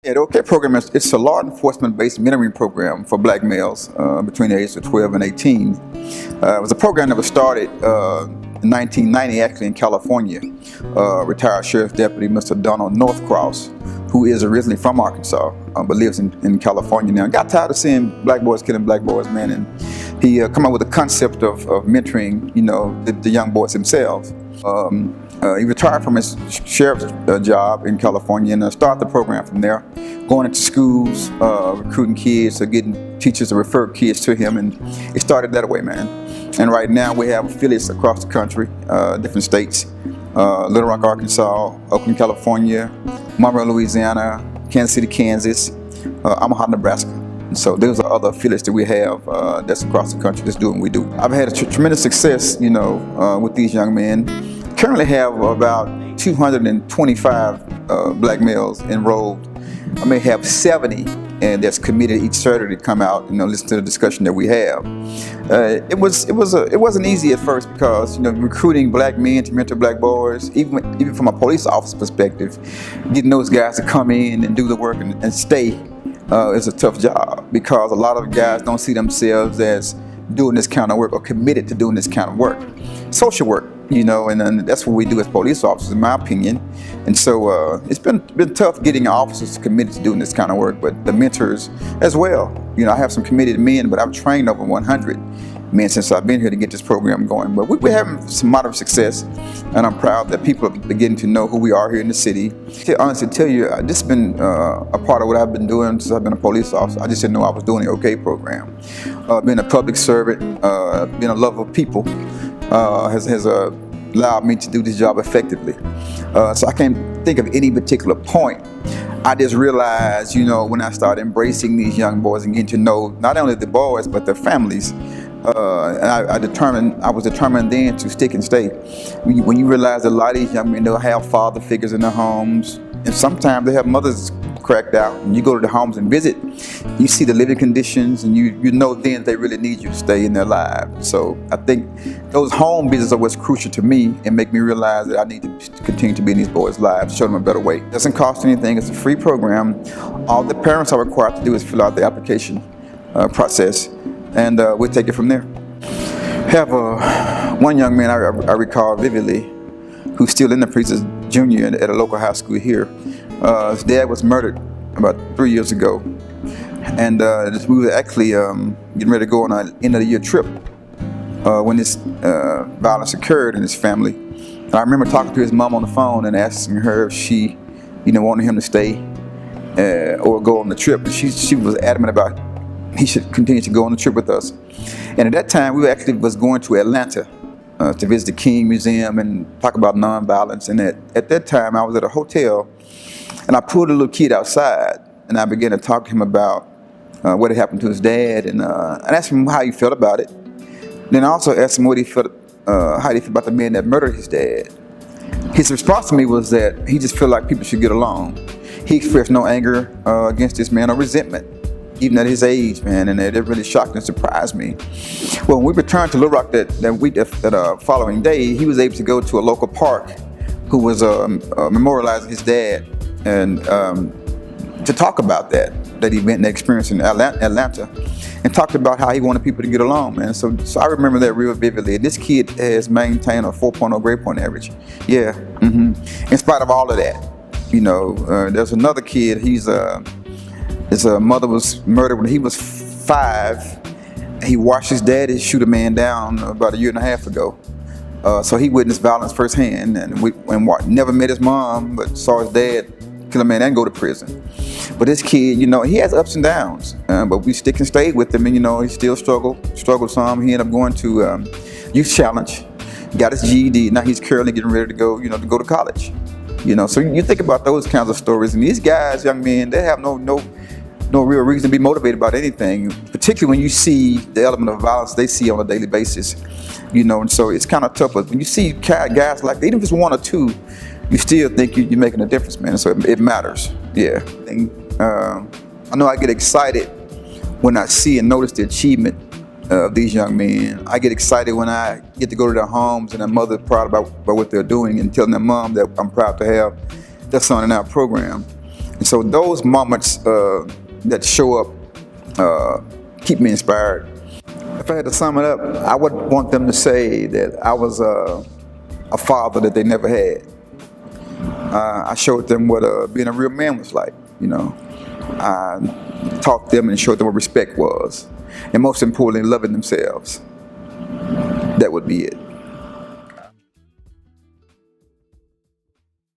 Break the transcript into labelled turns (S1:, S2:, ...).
S1: Yeah, the OK program it's a law enforcement-based mentoring program for black males between the ages of 12 and 18. It was a program that was started in 1990, actually in California. Retired Sheriff's Deputy Mr. Donald Northcross, who is originally from Arkansas but lives in California now. Got tired of seeing black boys killing black boys, man, and he come up with the concept of mentoring, the young boys themselves. He retired from his sheriff's job in California and started the program from there, going into schools, recruiting kids, getting teachers to refer kids to him, and it started that way, man. And right now we have affiliates across the country, different states, Little Rock, Arkansas, Oakland, California, Monroe, Louisiana, Kansas City, Kansas, Omaha, Nebraska. And so those are other affiliates that we have that's across the country that's doing what we do. I've had a tremendous success, with these young men. Currently have about 225 black males enrolled. I may have 70 and that's committed each Saturday to come out and listen to the discussion that we have. It wasn't easy at first because recruiting black men to mentor black boys, even from a police officer perspective, getting those guys to come in and do the work and stay is a tough job because a lot of guys don't see themselves as doing this kind of work or committed to doing this kind of work. Social work, and that's what we do as police officers, in my opinion. And so it's been tough getting officers committed to doing this kind of work, but the mentors as well. I have some committed men, but I've trained over 100 men since I've been here to get this program going. But we're having some moderate success, and I'm proud that people are beginning to know who we are here in the city. To honestly tell you, this has been a part of what I've been doing since I've been a police officer. I just didn't know I was doing the OK program. Being a public servant, being a lover of people, has allowed me to do this job effectively. So I can't think of any particular point. I just realized, when I started embracing these young boys and getting to know not only the boys but their families, and I was determined then to stick and stay. When you realize that a lot of these young men, they'll have father figures in their homes, and sometimes they have mothers cracked out, and you go to the homes and visit, you see the living conditions, and you know then they really need you to stay in their lives. So I think those home visits are what's crucial to me and make me realize that I need to continue to be in these boys' lives, show them a better way. It doesn't cost anything, it's a free program. All the parents are required to do is fill out the application process, and we'll take it from there. Have one young man I recall vividly who's still in the precinct, junior at a local high school here. His dad was murdered about 3 years ago, and we were actually getting ready to go on an end of the year trip when this violence occurred in his family. And I remember talking to his mom on the phone and asking her if she, wanted him to stay or go on the trip. And she was adamant about he should continue to go on the trip with us. And at that time, we actually was going to Atlanta to visit the King Museum and talk about nonviolence. And at that time, I was at a hotel. And I pulled a little kid outside, and I began to talk to him about what had happened to his dad, and asked him how he felt about it. Then I also asked him how he felt about the man that murdered his dad. His response to me was that he just felt like people should get along. He expressed no anger against this man or resentment, even at his age, man, and it really shocked and surprised me. Well, when we returned to Little Rock that following day, he was able to go to a local park who was memorializing his dad, and to talk about that event and that experience in Atlanta, and talked about how he wanted people to get along, man. So I remember that real vividly. And this kid has maintained a 4.0 grade point average. Yeah, in spite of all of that. There's another kid, his mother was murdered when he was 5. He watched his daddy shoot a man down about a year and a half ago. So he witnessed violence firsthand, and never met his mom, but saw his dad kill a man and go to prison. But this kid, he has ups and downs, but we stick and stay with him, and he still struggled some. He ended up going to Youth Challenge, got his GED. Now he's currently getting ready to go, to go to college. So you think about those kinds of stories, and these guys, young men, they have no real reason to be motivated about anything, particularly when you see the element of violence they see on a daily basis. And so it's kind of tough. But when you see guys like that, even if it's one or two, you still think you're making a difference, man. So it matters. Yeah. And, I know I get excited when I see and notice the achievement of these young men. I get excited when I get to go to their homes and their mother proud about what they're doing and telling their mom that I'm proud to have their son in our program. And so those moments that show up keep me inspired. If I had to sum it up, I would want them to say that I was a father that they never had. I showed them what being a real man was like, you know. I taught them and showed them what respect was. And most importantly, loving themselves. That would be it.